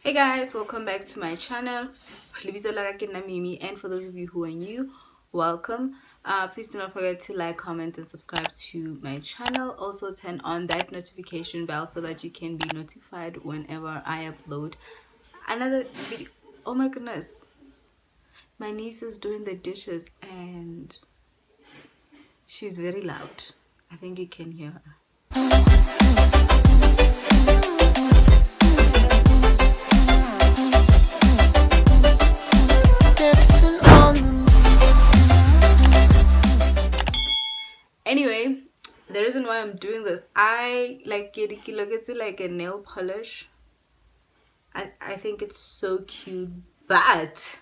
Hey guys, welcome back to my channel. And for those of you who are new, welcome. Please do not forget to like, comment, and subscribe to my channel. Also turn on that notification bell so that you can be notified whenever I upload another video. Oh my goodness, my niece is doing the dishes and she's very loud. I think you can hear her. Anyway, the reason why I'm doing this, I like it like a nail polish. I think it's so cute, but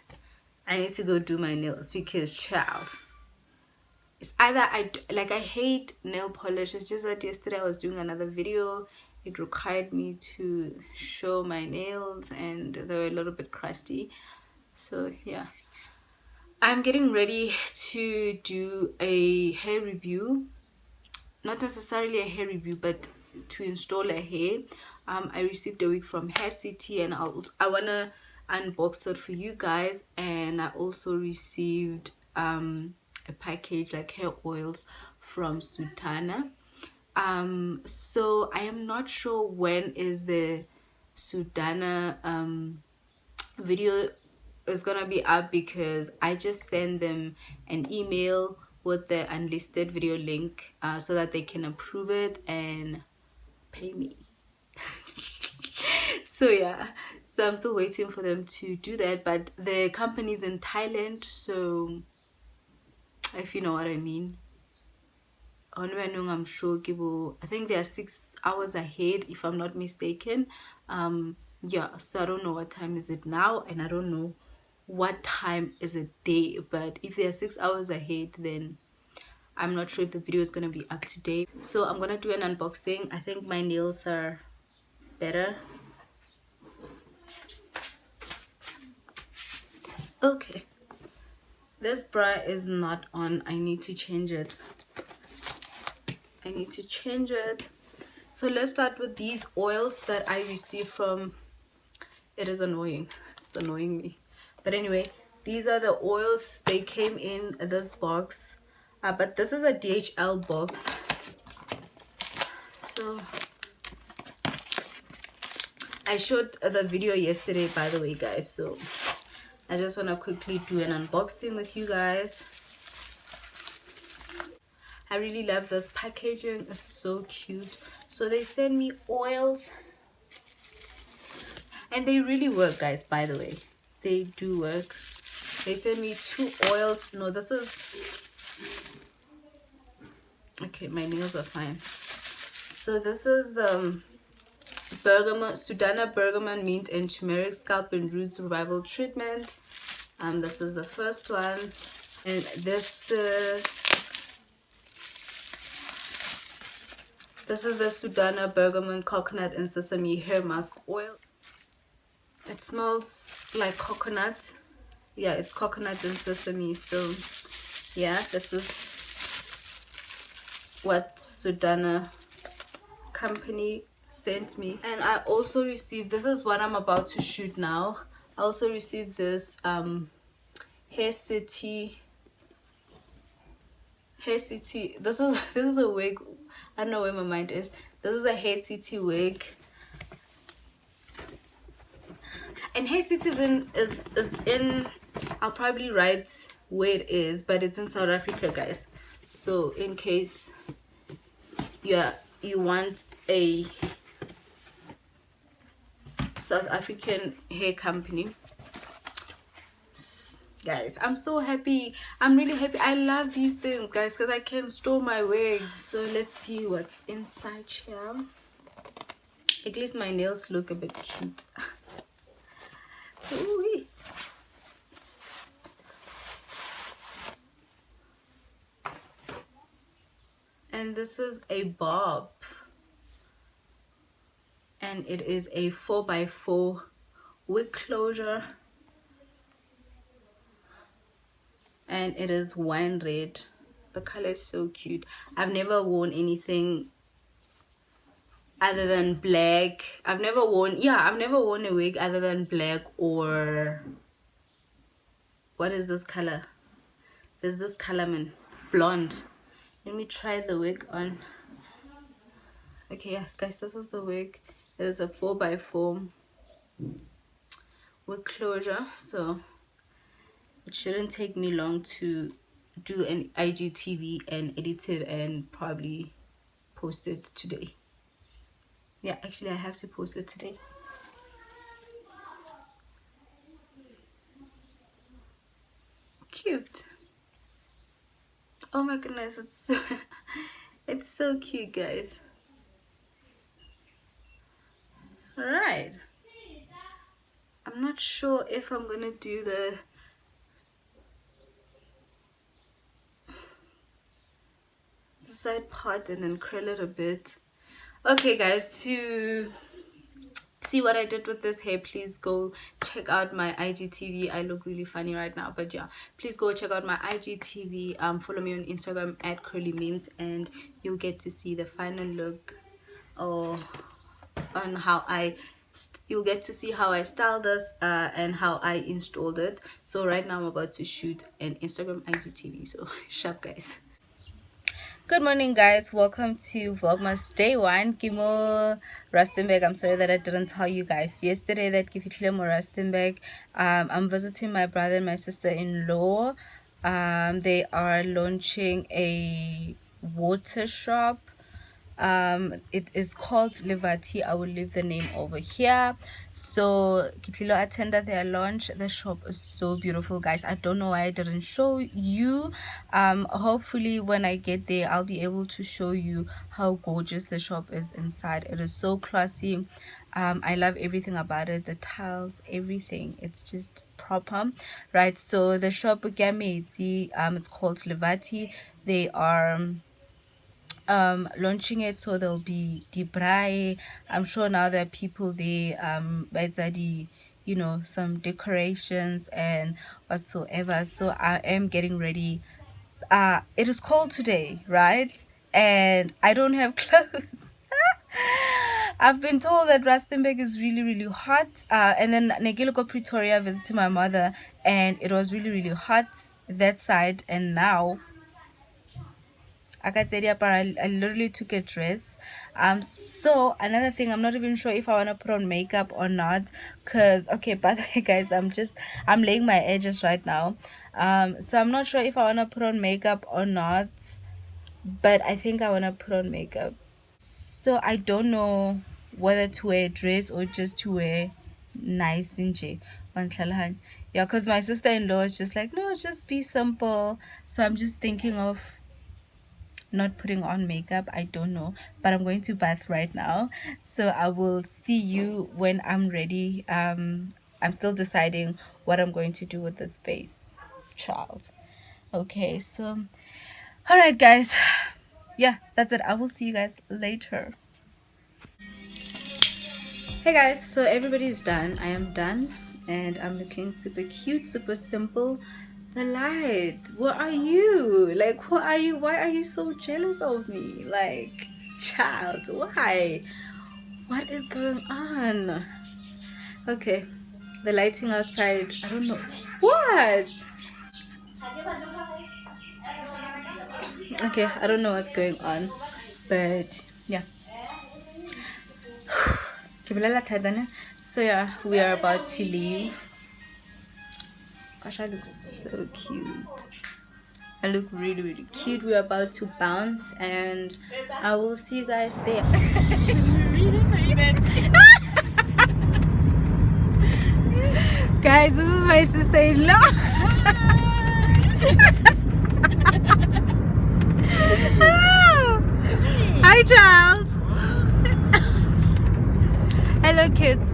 I need to go do my nails because child, it's either I hate nail polish. It's just that yesterday I was doing another video. It required me to show my nails and they were a little bit crusty. So yeah, I'm getting ready to do a hair review. Not necessarily a hair review, but to install a hair. I received a wig from Hair City and I wanna unbox it for you guys. And I also received a package like hair oils from Sultana. So I am not sure when is the Sultana video is gonna be up, because I just send them an email with the unlisted video link so that they can approve it and pay me. So yeah, so I'm still waiting for them to do that, but the company's in Thailand, so if you know what I mean. I'm sure I think they are 6 hours ahead if I'm not mistaken. Yeah, so I don't know what time is it now, and I don't know what time is it there, but if they're 6 hours ahead, then I'm not sure if the video is going to be up to date. So I'm going to do an unboxing. I think my nails are better. Okay, this bra is not on. I need to change it. So let's start with these oils that I received from, it is annoying, it's annoying me, but anyway, these are the oils. They came in this box, but this is a DHL box. So I showed the video yesterday, by the way, guys, so I just want to quickly do an unboxing with you guys. I really love this packaging, it's so cute. So they send me oils and they really work, guys, by the way. They do work. They sent me 2 oils. No, this is okay, my nails are fine. So this is the Sudana bergamot, mint and turmeric scalp and roots revival treatment. This is the first one, and this is the Sudana bergamot coconut and sesame hair mask oil. It smells like coconut. Yeah, it's coconut and sesame. So yeah, this is what Sudana company sent me. And I also received, this is what I'm about to shoot now. I also received this Hair City. This is a wig. I don't know where my mind is. This is a Hair City wig, and Hair City is in I'll probably write where it is, but it's in South Africa, guys. So in case you want a South African hair company, guys, I'm so happy. I'm really happy. I love these things, guys, because I can store my wigs. So let's see what's inside here. At least my nails look a bit cute. Ooh-wee. And this is a bob, and it is a 4x4 wig closure, and it is wine red. The color is so cute. I've never worn anything other than black. I've never worn a wig other than black or what is this color? There's this color, man, blonde. Let me try the wig on. Okay, yeah, guys, this is the wig. It is a 4x4 wig closure, so it shouldn't take me long to do an IGTV and edit it and probably post it today. Yeah, actually I have to post it today. Cute. Oh my goodness, it's so it's so cute, guys. All right, I'm not sure if I'm gonna do the side part and then curl it a bit. Okay guys, to see what I did with this hair, please go check out my IGTV. I look really funny right now, but yeah, please go check out my IGTV. Follow me on Instagram at curly memes, and you'll get to see the final look, or on how you'll get to see how I styled this and how I installed it. So right now I'm about to shoot an Instagram IGTV, so sharp guys. Good morning guys, welcome to Vlogmas day 1. Kimo Rustenburg. I'm sorry that I didn't tell you guys yesterday that Kimo Rustenburg. I'm visiting my brother and my sister-in-law. They are launching a water shop. It is called Levathi. I will leave the name over here. So Kitlilo attended their launch. The shop is so beautiful, guys. I don't know why I didn't show you. Hopefully when I get there I'll be able to show you how gorgeous the shop is inside. It is so classy. I love everything about it, the tiles, everything. It's just proper, right? So the shop it's called Levathi. They are launching it, so there'll be debray. I'm sure now there are people there, you know, some decorations and whatsoever. So I am getting ready. It is cold today, right? And I don't have clothes. I've been told that Rustenburg is really hot, and then Negiloko Pretoria visited my mother and it was really hot that side. And now I literally took a dress. So another thing, I'm not even sure if I want to put on makeup or not, because okay, by the way guys, I'm laying my edges right now. So I'm not sure if I want to put on makeup or not, but I think I want to put on makeup. So I don't know whether to wear a dress or just to wear nice nje. Yeah, because my sister-in-law is just like, no, just be simple. So I'm just thinking of not putting on makeup. I don't know, but I'm going to bath right now, so I will see you when I'm ready. I'm still deciding what I'm going to do with this face, child. Okay, so all right guys, yeah, that's it. I will see you guys later. Hey guys, so everybody's done. I am done and I'm looking super cute, super simple. The light, where are you? Like, who are you? Why are you so jealous of me? Like, child, why? What is going on? Okay, the lighting outside, I don't know what. Okay, I don't know what's going on, but yeah. So yeah, we are about to leave. Gosh, I look so cute. I look really cute. We're about to bounce and I will see you guys there. Guys, this is my sister-in-law. Hi child. Hello kids.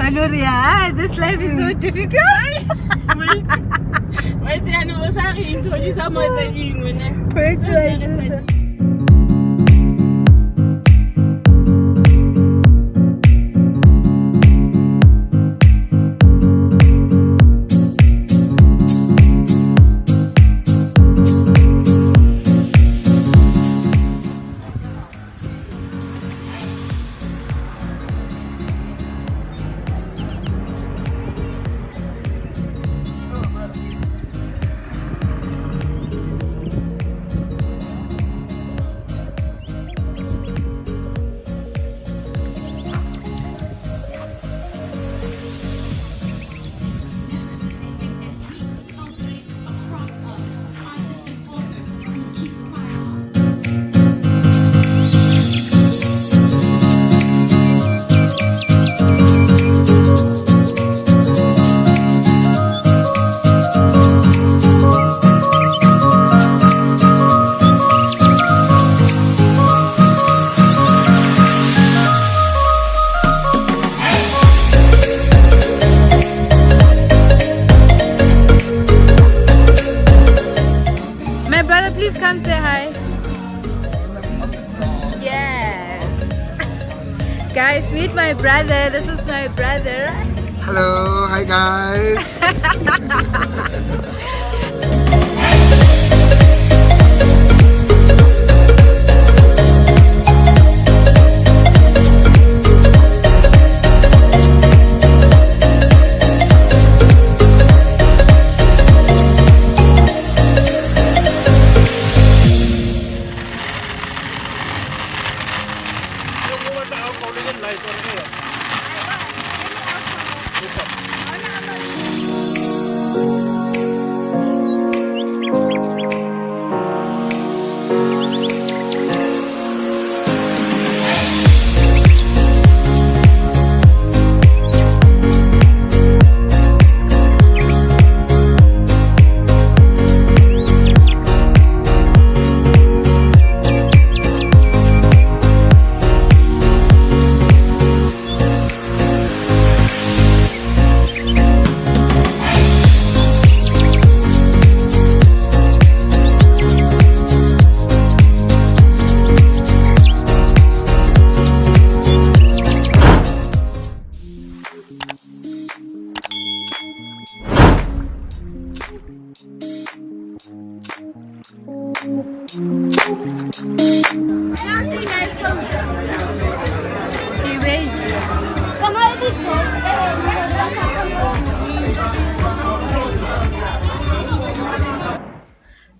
I know, yeah, this life is so difficult. Wait till I sister. guys, meet my brother. This is my brother. Hello, hi guys.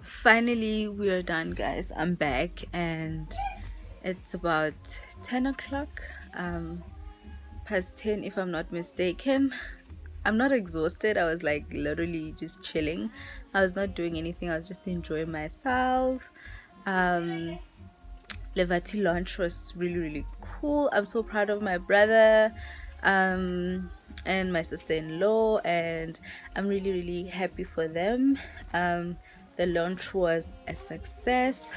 Finally, we are done, guys. I'm back, and it's about 10 o'clock, past 10 if I'm not mistaken. I'm not exhausted. I was like literally just chilling. I was not doing anything. I was just enjoying myself. Levathi launch was really cool. I'm so proud of my brother and my sister-in-law, and I'm really happy for them. The launch was a success.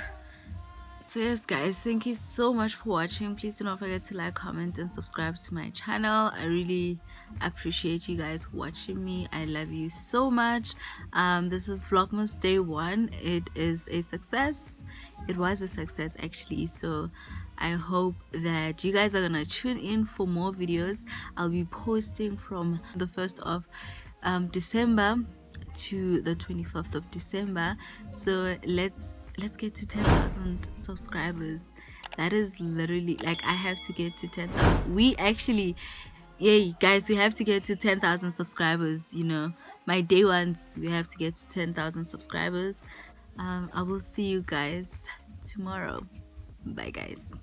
So yes guys, thank you so much for watching. Please do not forget to like, comment and subscribe to my channel. I really appreciate you guys watching me. I love you so much. This is Vlogmas day 1. It is a success. It was a success actually, so I hope that you guys are gonna tune in for more videos. I'll be posting from the 1st of December to the 25th of December. So let's get to 10,000 subscribers. That is literally like, I have to get to 10,000. We actually, yay guys, we have to get to 10,000 subscribers. You know, my day ones, we have to get to 10,000 subscribers. I will see you guys tomorrow. Bye guys.